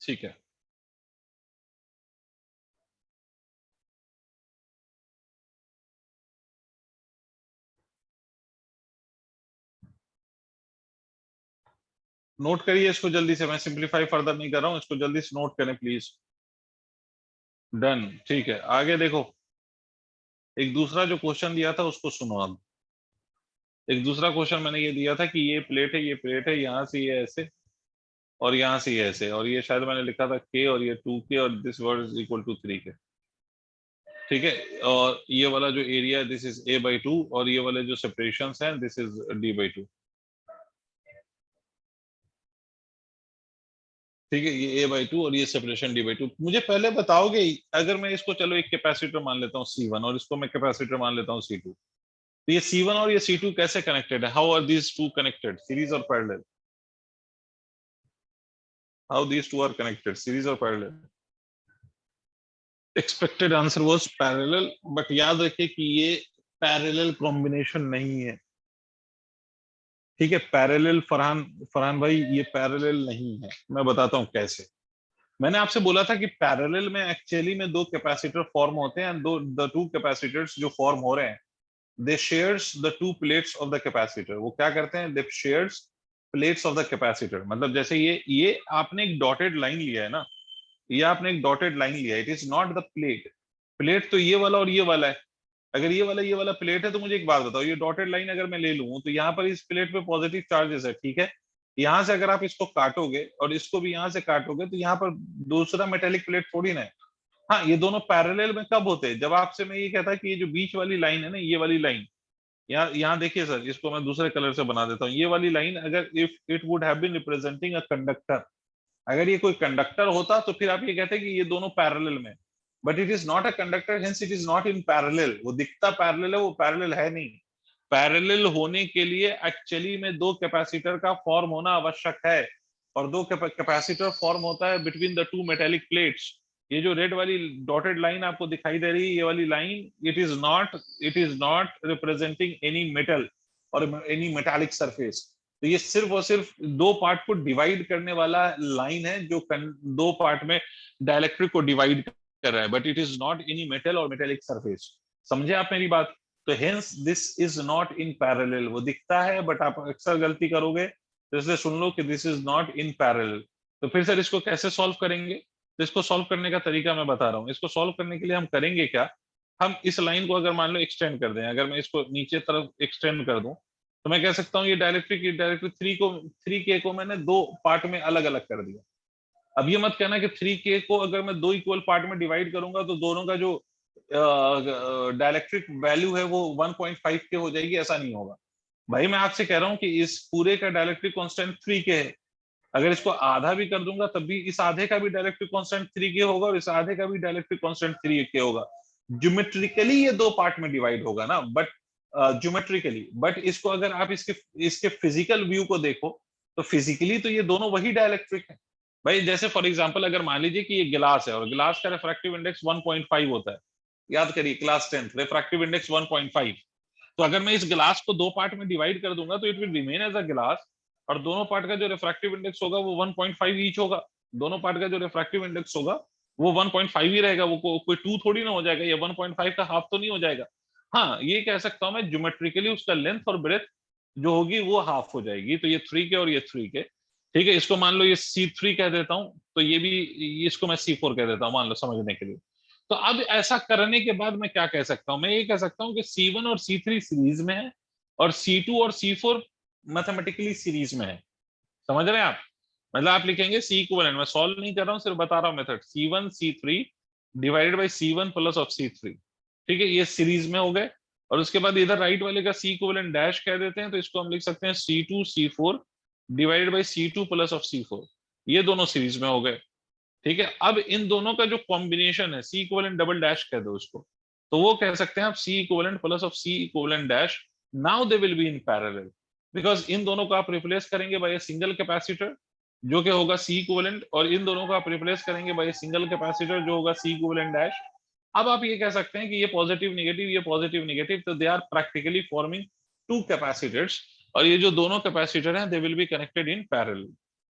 [SPEAKER 1] ठीक है, नोट करिए इसको जल्दी से, मैं सिंपलीफाई फर्दर नहीं कर रहा हूं, इसको जल्दी से नोट करें प्लीज। डन, ठीक है, आगे देखो। एक दूसरा जो क्वेश्चन दिया था उसको सुनो अब। एक दूसरा क्वेश्चन मैंने ये दिया था कि ये प्लेट है, ये प्लेट है, यहाँ से ये ऐसे और यहाँ से ये ऐसे, और ये शायद मैंने लिखा था के, और ये 2K, और this word is equal to 3K। ठीक है, और ये वाला जो एरिया है दिस इज a/2, और ये वाले जो सेपरेशन हैं दिस इज d/2। ठीक है, ये a/2 और ये सेपरेशन d/2। मुझे पहले बताओगे, अगर मैं इसको चलो एक कैपेसिटर मान लेता हूँ C1 और इसको मैं कैपेसिटर मान लेता हूँ C2, तो ये C1 और ये C2 कैसे कनेक्टेड है? How are these two connected, series और parallel? How these two are connected, series और parallel? Expected answer was parallel, but याद रखिए कि ये पैरेलल कॉम्बिनेशन नहीं है। ठीक है, पैरेलल, फरहान फरहान भाई, ये पैरेलल नहीं है। मैं बताता हूँ कैसे। मैंने आपसे बोला था कि पैरेलल में एक्चुअली में दो कैपेसिटर फॉर्म होते हैं, दो द टू कैपेसिटर्स जो फॉर्म हो रहे हैं they shares the two plates of the capacitor. वो क्या करते हैं, they shares plates of the capacitor. मतलब जैसे ये आपने एक डॉटेड लाइन लिया है ना, ये आपने एक डॉटेड लाइन लिया है, it is not the plate. Plate तो ये वाला और ये वाला है। अगर ये वाला प्लेट है तो मुझे एक बात बताओ, ये डॉटेड लाइन अगर मैं ले लूं तो यहाँ पर इस प्लेट पे पॉजिटिव चार्जेस है, ठीक है। यहाँ से अगर आप इसको काटोगे और इसको भी यहाँ से काटोगे तो यहाँ पर दूसरा मेटेलिक प्लेट थोड़ी ना है। हाँ, ये दोनों पैरेलल में कब होते हैं, जब आपसे मैं ये कहता कि ये जो बीच वाली लाइन है ना, ये वाली लाइन, यहाँ देखिए सर, इसको मैं दूसरे कलर से बना देता हूँ। ये वाली लाइन अगर if it would have been representing a conductor, अगर ये कोई कंडक्टर होता तो फिर आप ये कहते कि ये दोनों पैरेलल में, but it is not a conductor, hence it is not in parallel. वो दिखता पैरेलल है, वो पैरेलल है नहीं। पैरेलल होने के लिए एक्चुअली में दो कैपेसिटर का फॉर्म होना आवश्यक है, और दो कैपेसिटर फॉर्म होता है between the to metallic plates. ये जो रेड वाली डॉटेड लाइन आपको दिखाई दे रही है, ये वाली line, it is not representing any metal और एनी मेटालिक सरफेस। तो ये सिर्फ और सिर्फ दो पार्ट को डिवाइड करने वाला लाइन है, जो दो पार्ट में डायलेक्ट्रिक को डिवाइड कर रहा है, but it is not any metal और मेटेलिक सरफेस। समझे आप मेरी बात? तो hence this is not in parallel. वो दिखता है बट आप अक्सर गलती करोगे, तो इसलिए सुन लो कि this is not in parallel. तो फिर सर इसको कैसे सॉल्व करेंगे? तो इसको सॉल्व करने का तरीका मैं बता रहा हूँ। इसको सॉल्व करने के लिए हम करेंगे क्या, हम इस लाइन को अगर मान लो एक्सटेंड कर दें, अगर मैं इसको नीचे तरफ एक्सटेंड कर दूं तो मैं कह सकता हूँ ये डायरेक्ट्रिक 3K को मैंने दो पार्ट में अलग अलग कर दिया। अब ये मत कहना कि 3K को अगर मैं दो इक्वल पार्ट में डिवाइड करूंगा तो दोनों का जो डायलेक्ट्रिक वैल्यू है वो 1.5K हो जाएगी, ऐसा नहीं होगा भाई। मैं आपसे कह रहा हूँ कि इस पूरे का डायलेक्ट्रिक कांस्टेंट 3K है। अगर इसको आधा भी कर दूंगा तब भी इस आधे का भी डायलेक्ट्रिक कांस्टेंट 3K होगा और इस आधे का भी डायलेक्ट्रिक कांस्टेंट 3K होगा। ज्योमेट्रिकली ये दो पार्ट में डिवाइड होगा ना, बट ज्योमेट्रिकली, बट इसको अगर आप इसके इसके फिजिकल व्यू को देखो तो फिजिकली तो ये दोनों वही डायलेक्ट्रिक है भाई। जैसे फॉर एग्जांपल अगर मान लीजिए कि ये गिलास है और गिलास का रिफ्रैक्टिव इंडेक्स 1.5 होता है, याद करिए क्लास 10th, रिफ्रैक्टिव इंडेक्स 1.5। तो अगर मैं इस गिलास को दो पार्ट में डिवाइड कर दूंगा तो it will remain as a glass, और दोनों पार्ट का जो रिफ्रैक्टिव इंडेक्स होगा वो 1.5 ईच होगा। दोनों पार्ट का जो रिफ्रैक्टिव इंडेक्स होगा वो 1.5 ही रहेगा, वो कोई 2 थोड़ी ना हो जाएगा, या 1.5 का हाफ तो नहीं हो जाएगा। हाँ, ये कह सकता हूं मैं ज्योमेट्रिकली उसका लेंथ और ब्रेथ जो होगी वो हाफ हो जाएगी। तो ये 3K और ये 3K, ठीक है। इसको मान लो ये C3 कह देता हूं, तो ये भी, इसको मैं C4 कह देता हूं मान लो समझने के लिए। तो अब ऐसा करने के बाद मैं क्या कह सकता हूं, मैं ये कह सकता हूं कि C1 और C3 सीरीज में है और C2 और C4 मैथमेटिकली सीरीज में है। समझ रहे हैं आप? मतलब आप लिखेंगे C इक्विवेलेंट, मैं सॉल्व नहीं कर रहा हूं, सिर्फ बता रहा हूं method, C1 C3 divided by C1 plus of C3। ठीक है, ये सीरीज में हो गए। और उसके बाद इधर राइट वाले का C इक्विवेलेंट डैश कह देते हैं, तो इसको हम लिख सकते हैं C2 C4 divided by C2 plus of C4। ये दोनों सीरीज में हो गए। ठीक है, अब इन दोनों का जो कॉम्बिनेशन है C इक्विवेलेंट डबल डैश कह दो उसको, तो वो कह सकते हैं आप C equivalent plus of C equivalent dash. Now they will be in parallel, because in दोनों को आप रिप्लेस करेंगे बाय सिंगल कैपेसिटर जो कि होगा C इक्विवेलेंट, और इन दोनों को आप रिप्लेस करेंगे बाय सिंगल कैपेसिटर जो होगा C इक्विवेलेंट डैश। अब आप ये कह सकते हैं कि ये पॉजिटिव नेगेटिव, ये पॉजिटिव नेगेटिव, तो they are practically forming two capacitors, और ये जो दोनों कैपेसिटर हैं they will be connected in parallel.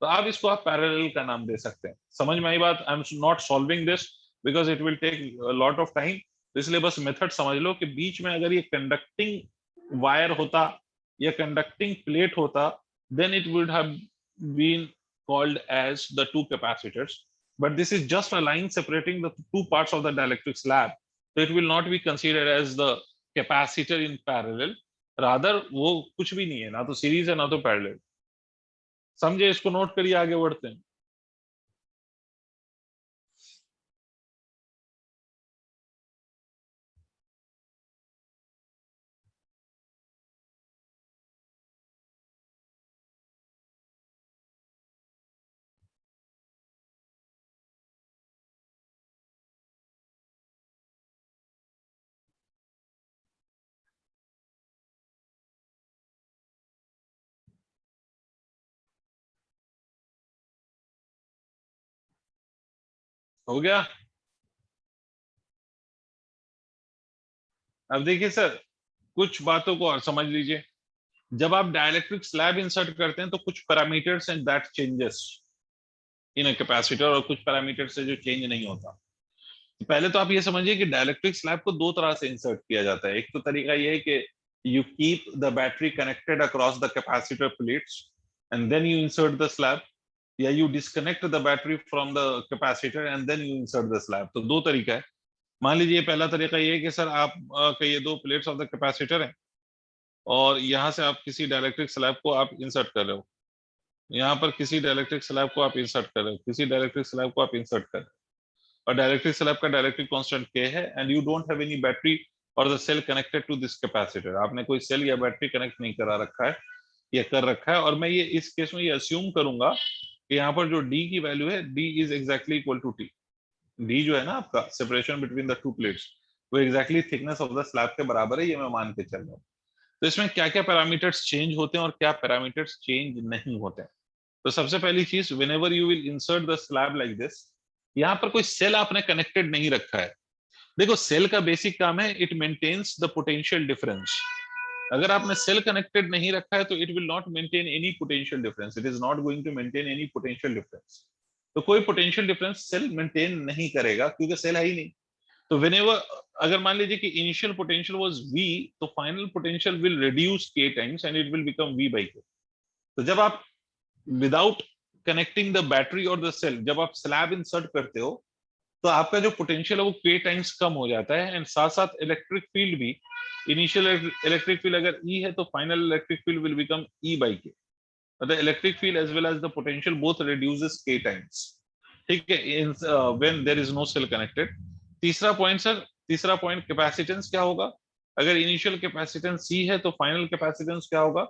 [SPEAKER 1] तो आप इसको आप पैरेलल का नाम दे सकते हैं। समझ में आई बात? I am not solving this because it will take lot of time, तो इसलिए बस मेथड समझ लो कि बीच में अगर ये कंडक्टिंग वायर होता या कंडक्टिंग प्लेट होता, then it would have been called as the two capacitors, but this is just a line separating the two parts of the dielectric slab, so it will not be considered as the capacitor in parallel, rather वो कुछ भी नहीं है, ना तो series है ना तो पैरेलल। समझे? इसको नोट करिए, आगे बढ़ते हैं। हो गया? अब देखिए सर, कुछ बातों को और समझ लीजिए। जब आप डाइलेक्ट्रिक स्लैब इंसर्ट करते हैं तो कुछ parameters and that changes in a capacitor, और कुछ पैरामीटर से जो चेंज नहीं होता। पहले तो आप ये समझिए कि डाइलेक्ट्रिक स्लैब को दो तरह से इंसर्ट किया जाता है। एक तो तरीका ये है कि you keep the battery connected across the capacitor plates and then you insert the slab, या you disconnect the battery from the capacitor and then you insert the slab. तो दो तरीका है। मान लीजिए पहला तरीका ये है कि सर आप के ये दो प्लेट्स ऑफ द कैपेसिटर है और यहाँ से आप किसी डाइलेक्ट्रिक स्लैब को आप इंसर्ट कर रहे हो, यहाँ पर किसी डाइलेक्ट्रिक स्लैब को आप इंसर्ट कर रहे हो, किसी डाइलेक्ट्रिक स्लैब को आप इंसर्ट कर रहे हो, और डाइलेक्ट्रिक स्लैब का डाइलेक्ट्रिक कांस्टेंट K है, and you don't have any battery और the cell connected to this capacitor. आपने कोई सेल या बैटरी कनेक्ट नहीं करा रखा है या कर रखा है, और मैं ये इस केस में ये अस्यूम करूंगा कि यहाँ पर जो D की वैल्यू है, D is exactly equal to T। D जो है ना आपका separation between the two plates, वो exactly thickness of the slab के बराबर है, ये मैं मान के चल रहा हूँ। तो इसमें क्या क्या पैरामीटर्स चेंज होते हैं और क्या पैरामीटर्स चेंज नहीं होते हैं। तो सबसे पहली चीज, whenever you will insert the slab like this, यहाँ पर कोई सेल आपने कनेक्टेड नहीं रखा है। देखो, सेल का बेसिक काम है it maintains the potential difference. अगर आपने सेल कनेक्टेड नहीं रखा है तो it will not maintain any potential difference, it is not going to maintain any potential difference. तो कोई पोटेंशियल डिफरेंस सेल मेंटेन नहीं करेगा क्योंकि सेल है ही नहीं। तो व्हेनेवर, अगर मान लीजिए कि इनिशियल पोटेंशियल वाज V, तो final potential will reduce K times and it will become V by K। तो जब आप विदाउट कनेक्टिंग द बैटरी और द सेल, जब आप स्लैब इंसर्ट करते हो तो आपका जो पोटेंशियल है वो K टाइम्स कम हो जाता है, एंड साथ साथ इलेक्ट्रिक फील्ड भी, इनिशियल इलेक्ट्रिक फील्ड अगर E है तो final electric field will become E by K। The electric field as well as the potential both reduces K times, ठीक है, when there is no cell connected। तीसरा point sir, तीसरा point capacitance क्या होगा। अगर initial capacitance C है तो final capacitance क्या होगा,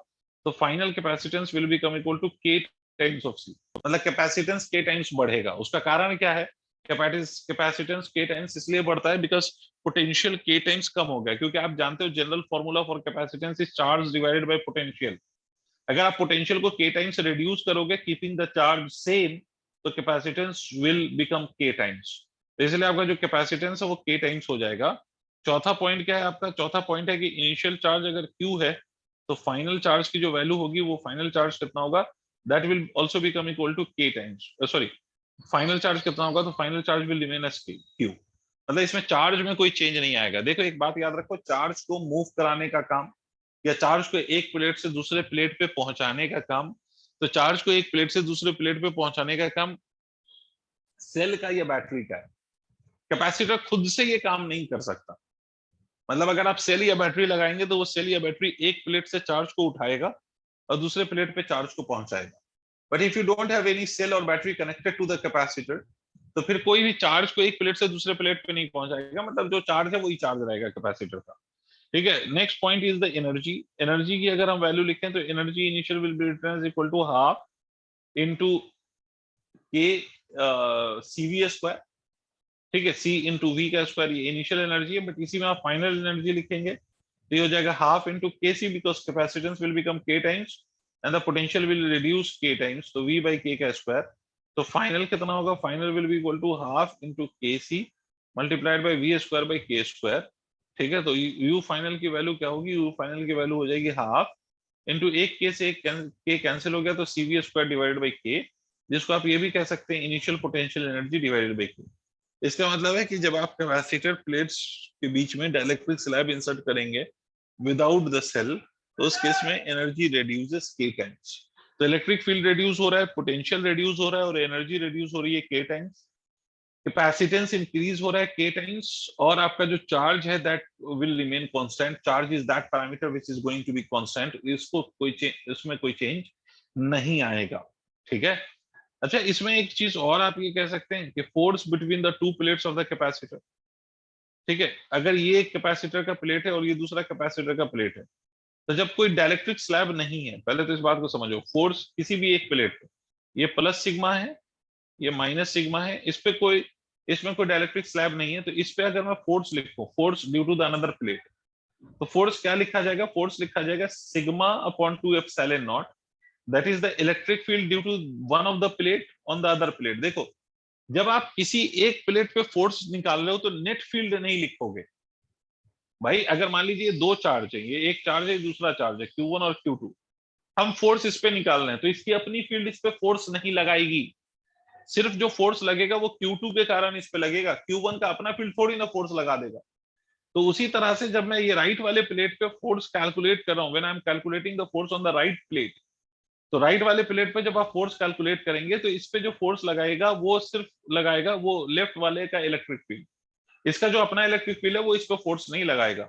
[SPEAKER 1] तो final capacitance will become equal to K times of C। मतलब कैपेसिटेंस K टाइम्स बढ़ेगा। उसका कारण क्या है, कैपेसिटेंस K टाइम्स इसलिए बढ़ता है बिकॉज पोटेंशियल K टाइम्स कम हो गया, क्योंकि आप जानते हो general formula for capacitance is charge divided bye potential. अगर आप पोटेंशियल को K टाइम्स रिड्यूस करोगे कीपिंग द चार्ज सेम, तो capacitance will become K times. इसलिए आपका जो कैपेसिटेंस है वो K टाइम्स हो जाएगा। चौथा पॉइंट क्या है आपका, चौथा पॉइंट है कि इनिशियल चार्ज अगर Q है तो फाइनल चार्ज की जो वैल्यू होगी वो फाइनल चार्ज कितना होगा, that will also become equal to K times, sorry, final charge कितना होगा, तो final charge will remain as Q। मतलब इसमें चार्ज में कोई चेंज नहीं आएगा। देखो एक बात याद रखो, चार्ज को मूव कराने का काम या चार्ज को एक प्लेट से दूसरे प्लेट पे पहुंचाने का काम, तो चार्ज को एक प्लेट से दूसरे प्लेट पे पहुंचाने का काम सेल का या बैटरी का है। कैपेसिटर खुद से ये काम नहीं कर सकता। मतलब अगर आप सेल या बैटरी लगाएंगे तो वो सेल या बैटरी एक प्लेट से चार्ज को उठाएगा और दूसरे प्लेट पे चार्ज को पहुंचाएगा। But if you don't have any cell और battery connected to the capacitor, तो फिर कोई भी चार्ज को एक प्लेट से दूसरे प्लेट पे नहीं पहुंचाएगा। मतलब जो चार्ज है वही चार्ज रहेगा कैपेसिटर का। ठीक है, next point is the energy. Energy की अगर हम वैल्यू लिखें तो energy initial will be return equal to half into के CV स्क्वायर। ठीक है, C इंटू V का स्क्वायर ये इनिशियल एनर्जी है, बट इसी में आप फाइनल एनर्जी लिखेंगे तो ये हो जाएगा half into KC, because capacitance will become K times and the potential will reduce K times, तो V by K का स्क्वायर। तो फाइनल कितना होगा, final will be equal to half into KC multiplied by V square by K square. ठीक है, तो U final की value क्या होगी, U फाइनल की वैल्यू हो जाएगी हाफ इंटू एक K से एक K कैंसिल हो गया तो CV square divided by K, जिसको आप ये भी कह सकते हैं initial potential energy divided by Q। इसका मतलब है कि जब आप कैपेसिटर प्लेट्स के बीच में डाइलेक्ट्रिक स्लैब इंसर्ट करेंगे विदाउट द सेल, तो उस केस में एनर्जी रिड्यूसेस K टाइम्स। तो इलेक्ट्रिक फील्ड रिड्यूस हो रहा है, पोटेंशियल रिड्यूस हो रहा है और एनर्जी रिड्यूस हो रही है K टाइम्स। कैपेसिटेंस इंक्रीज हो रहा है K टाइम्स, और आपका जो चार्ज है that will remain constant. Charge is that parameter which is going to be constant, इसमें कोई चेंज नहीं आएगा। ठीक है। अच्छा, इसमें एक चीज और आप ये कह सकते हैं कि force between the two plates of the capacitor. ठीक है, अगर ये एक कैपेसिटर का प्लेट है और ये दूसरा कैपेसिटर का प्लेट है, तो जब कोई डाइलेक्ट्रिक स्लैब नहीं है, पहले तो इस बात को समझो, फोर्स किसी भी एक प्लेट पे, ये प्लस सिग्मा है, ये माइनस सिग्मा है, इस पे कोई, इसमें कोई डाइलेक्ट्रिक स्लैब नहीं है, तो इस पे अगर मैं फोर्स लिखूं, force due to the another plate, तो फोर्स क्या लिखा जाएगा? फोर्स लिखा जाएगा sigma upon 2 epsilon naught, that is the electric field due to one of the plate on the other plate. देखो, जब आप किसी एक प्लेट पे फोर्स निकाल रहे हो तो नेट फील्ड नहीं लिखोगे भाई। अगर मान लीजिए दो चार्ज है, ये एक चार्ज है दूसरा चार्ज है Q1 और Q2, हम फोर्स इस पे निकाल रहे हैं, तो इसकी अपनी फील्ड इस पे फोर्स नहीं लगाएगी। सिर्फ जो फोर्स लगेगा वो Q2 के कारण इस पे लगेगा, Q1 का अपना फील्ड थोड़ी ना फोर्स लगा देगा। तो उसी तरह से जब मैं ये राइट वाले प्लेट पे फोर्स कैलकुलेट कर रहा हूं, when I am calculating the force on the right plate, तो राइट वाले प्लेट पे जब आप फोर्स कैलकुलेट करेंगे तो इस पे जो फोर्स लगाएगा वो सिर्फ लगाएगा वो लेफ्ट वाले का इलेक्ट्रिक फील्ड। इसका जो अपना इलेक्ट्रिक फील्ड है वो इस पे फोर्स नहीं लगाएगा।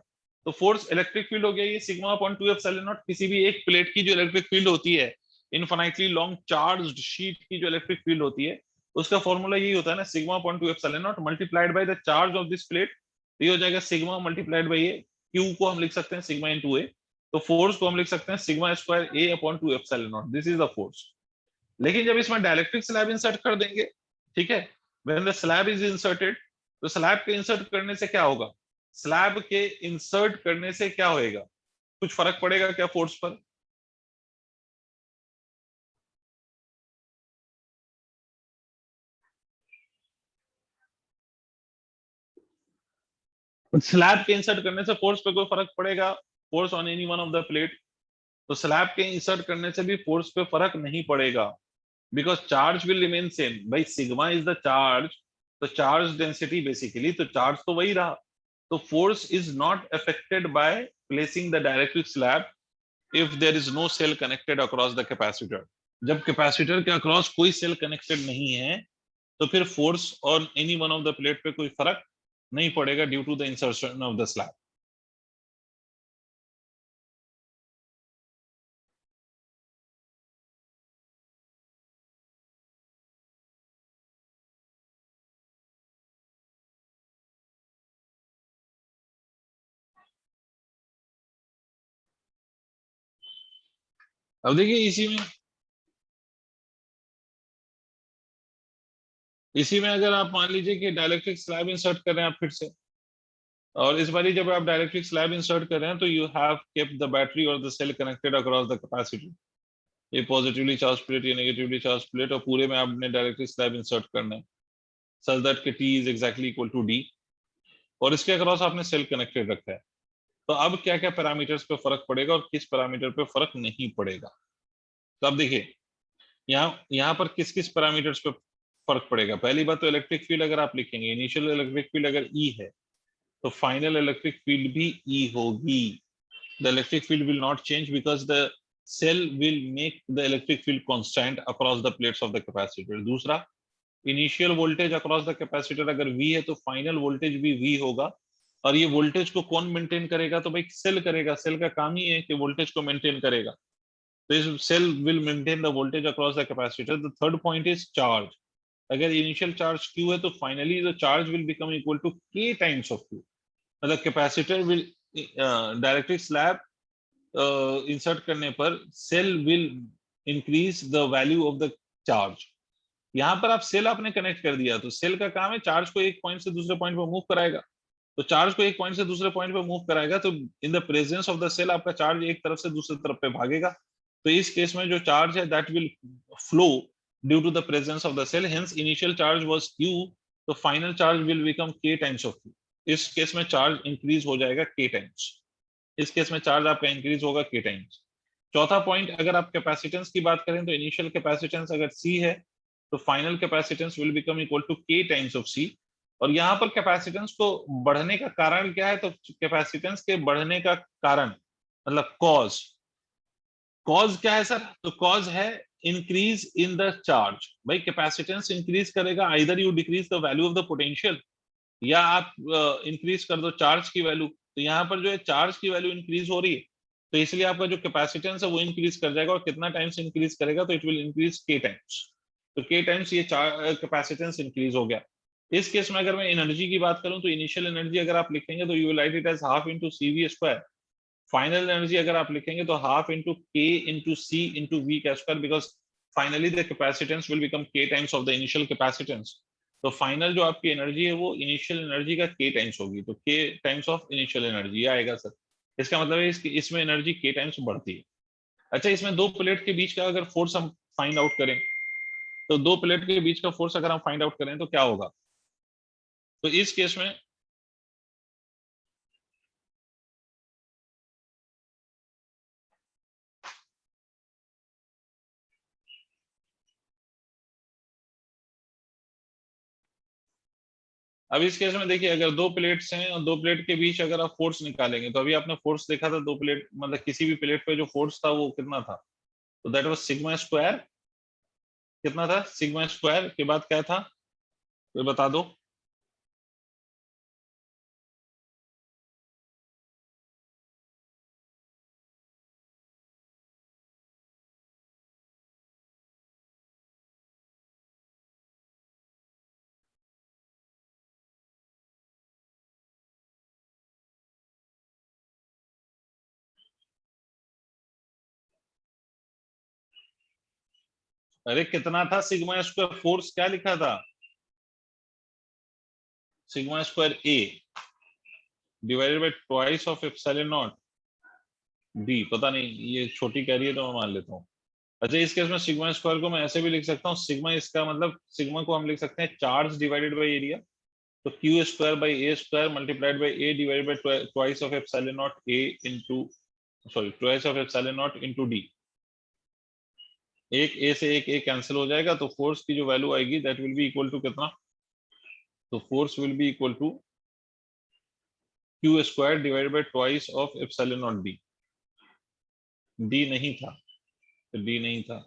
[SPEAKER 1] तो फोर्स इलेक्ट्रिक फील्ड हो गया ये सिग्मा अपॉन 2 एप्सिलॉन नॉट। किसी भी एक प्लेट की जो इलेक्ट्रिक फील्ड होती है, इनफाइनाइटली लॉन्ग चार्ज्ड शीट की जो इलेक्ट्रिक फील्ड होती है, उसका फॉर्मूला यही होता है ना, sigma upon 2 epsilon not multiplied by the charge of this plate. ये हो जाएगा sigma multiplied by A, Q को हम लिख सकते हैं सिग्मा इनटू ए, तो फोर्स को हम लिख सकते हैं sigma square A upon 2 epsilon not, this is the force. लेकिन जब इसमें डाइलेक्ट्रिक स्लैब इंसर्ट कर देंगे, ठीक है, when the slab is inserted, तो स्लैब के इंसर्ट करने से क्या होगा? स्लैब के इंसर्ट करने से क्या होएगा? कुछ फर्क पड़ेगा क्या फोर्स पर? स्लैब के इंसर्ट करने से फोर्स पे कोई फर्क पड़ेगा? Force on any one of the plate, तो स्लैब के इंसर्ट करने से भी फोर्स पे फर्क नहीं पड़ेगा, because charge will remain same. भाई सिग्मा इज द चार्ज, तो चार्ज डेंसिटी बेसिकली, तो चार्ज तो वही रहा। तो force is not affected by placing the dielectric slab if there is no cell connected across the capacitor। जब capacitor के across कोई सेल कनेक्टेड नहीं है, तो फिर फोर्स और any one of the plate पे कोई फर्क नहीं पड़ेगा due to the insertion of the slab. अब देखिए इसी में अगर आप मान लीजिए कि डाइलेक्ट्रिक स्लैब इंसर्ट कर रहे हैं आप फिर से, और इस बारी जब आप डाइलेक्ट्रिक स्लैब इंसर्ट कर रहे हैं तो you have kept the battery और the cell connected across the capacitor. ये पॉजिटिवली चार्ज प्लेट, ये नेगेटिवली चार्ज प्लेट, और पूरे में आपने डायरेक्टली स्लैब इंसर्ट करना है such that K T is exactly equal to D, और इसके अक्रॉस आपने सेल कनेक्टेड रखा है। तो अब क्या क्या पैरामीटर्स पे फर्क पड़ेगा और किस पैरामीटर पे फर्क नहीं पड़ेगा? तो अब देखिए यहाँ पर किस किस पैरामीटर्स पे फर्क पड़ेगा। पहली बात तो इलेक्ट्रिक फील्ड अगर आप लिखेंगे, इनिशियल इलेक्ट्रिक फील्ड अगर E है, तो फाइनल इलेक्ट्रिक फील्ड भी E होगी। The electric field will not change because the cell will make the electric field constant across the plates of the capacitor। दूसरा, initial voltage across the capacitor अगर V है तो final voltage भी V होगा। और ये voltage को कौन मेंटेन करेगा? तो भाई सेल करेगा। सेल का काम ही है कि वोल्टेज को मेंटेन करेगा, तो इस cell will maintain the voltage across the capacitor. The third point is charge. अगर इनिशियल चार्ज Q है तो finally the charge will become equal to K times of Q। मतलब capacitor will dielectric slab insert करने पर cell will increase the value of the charge. यहाँ पर आप cell आपने कनेक्ट कर दिया, तो सेल का काम है चार्ज को एक पॉइंट से दूसरे पॉइंट पर मूव कराएगा। तो चार्ज को एक पॉइंट से दूसरे पॉइंट पे मूव कराएगा, तो in the presence of the cell आपका चार्ज एक तरफ से दूसरी तरफ पे भागेगा। तो इस केस में जो चार्ज है that will flow due to the presence of the cell, hence initial charge was Q, तो final charge will become K times of Q। इस केस में चार्ज इंक्रीज हो जाएगा K टाइम्स। इस केस में चार्ज आपका increase होगा K times. चौथा पॉइंट, अगर आप कैपेसिटेंस की बात करें तो इनिशियल कैपेसिटेंस अगर C है तो final capacitance will become equal to K times of C. और यहाँ पर कैपेसिटेंस को बढ़ने का कारण क्या है, तो कैपेसिटेंस के बढ़ने का कारण मतलब कॉज, कॉज क्या है सर, तो कॉज है इंक्रीज इन द चार्ज। भाई कैपेसिटेंस इंक्रीज करेगा, either you decrease the value of the potential या आप इंक्रीज कर दो चार्ज की वैल्यू। तो यहाँ पर जो है चार्ज की वैल्यू इंक्रीज हो रही है, तो इसलिए आपका जो कैपेसिटेंस है वो इंक्रीज कर जाएगा। और कितना टाइम्स इंक्रीज करेगा, तो इट विल इंक्रीज के टाइम्स। तो के टाइम्स ये कैपेसिटेंस इंक्रीज हो गया। इस केस में अगर मैं एनर्जी की बात करूं, तो इनिशियल एनर्जी अगर आप लिखेंगे तो you will write it as half into C V square. Final energy अगर आप लिखेंगे तो half into K into C into V का square, because finally the capacitance will become K times of the initial capacitance. तो final जो आपकी energy है वो इनिशियल एनर्जी का के टाइम्स होगी, तो के टाइम्स ऑफ इनिशियल एनर्जी आएगा सर। इसका मतलब है इसमें एनर्जी के टाइम्स बढ़ती है। अच्छा, इसमें दो प्लेट के बीच का अगर फोर्स हम फाइंड आउट करें, तो दो प्लेट के बीच का फोर्स अगर हम फाइंड आउट करें तो क्या होगा, तो इस केस में अब इस केस में देखिए, अगर दो प्लेट्स हैं और दो प्लेट के बीच अगर आप फोर्स निकालेंगे, तो अभी आपने फोर्स देखा था, दो प्लेट मतलब किसी भी प्लेट पे जो फोर्स था वो कितना था, तो दैट वाज सिग्मा स्क्वायर। कितना था, सिग्मा स्क्वायर के बाद क्या था, तो बता दो। अरे कितना था सिग्मा स्क्वायर, फोर्स क्या लिखा था, sigma square A divided bye twice of epsilon not be. पता नहीं ये छोटी कह रही है तो मैं मान लेता हूँ। अच्छा, इस केस में सिग्मा स्क्वायर को मैं ऐसे भी लिख सकता हूँ, सिग्मा इसका मतलब सिग्मा को हम लिख सकते हैं चार्ज डिवाइडेड बाय एरिया। तो Q square by A square multiplied by A divided by twice of epsilon naught A into, sorry twice of epsilon not into D. एक ए से एक ए कैंसिल हो जाएगा, तो फोर्स की जो वैल्यू आएगी that will be equal to कितना, तो force will be equal to Q square divided by twice of epsilon naught D. D नहीं था, तो डी नहीं था,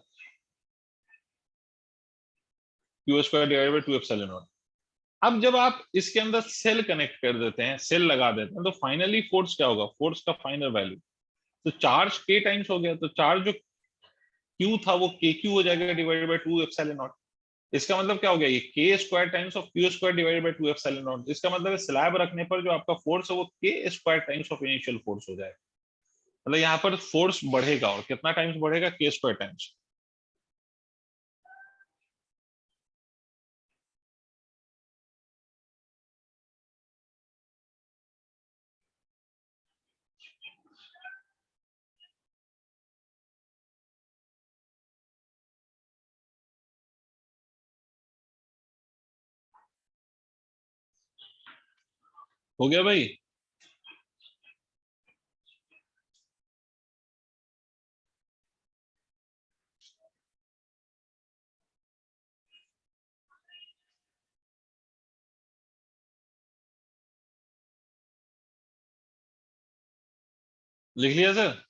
[SPEAKER 1] Q square divided by two epsilon naught. अब जब आप इसके अंदर सेल कनेक्ट कर देते हैं, सेल लगा देते हैं, तो फाइनली फोर्स क्या होगा, फोर्स का फाइनल वैल्यू, तो चार्ज के टाइम्स हो गया, तो चार्ज जो क्यू था वो के क्यू हो जाएगा divided by two epsilon naught. इसका मतलब क्या हो गया, ये के square times of Q square divided by two epsilon naught. इसका मतलब स्लैब रखने पर जो आपका फोर्स है वो के square times of initial force हो जाएगा। मतलब यहाँ पर फोर्स बढ़ेगा, और कितना टाइम्स बढ़ेगा, के स्क्वायर टाइम्स। हो गया भाई। लिख लिया सर।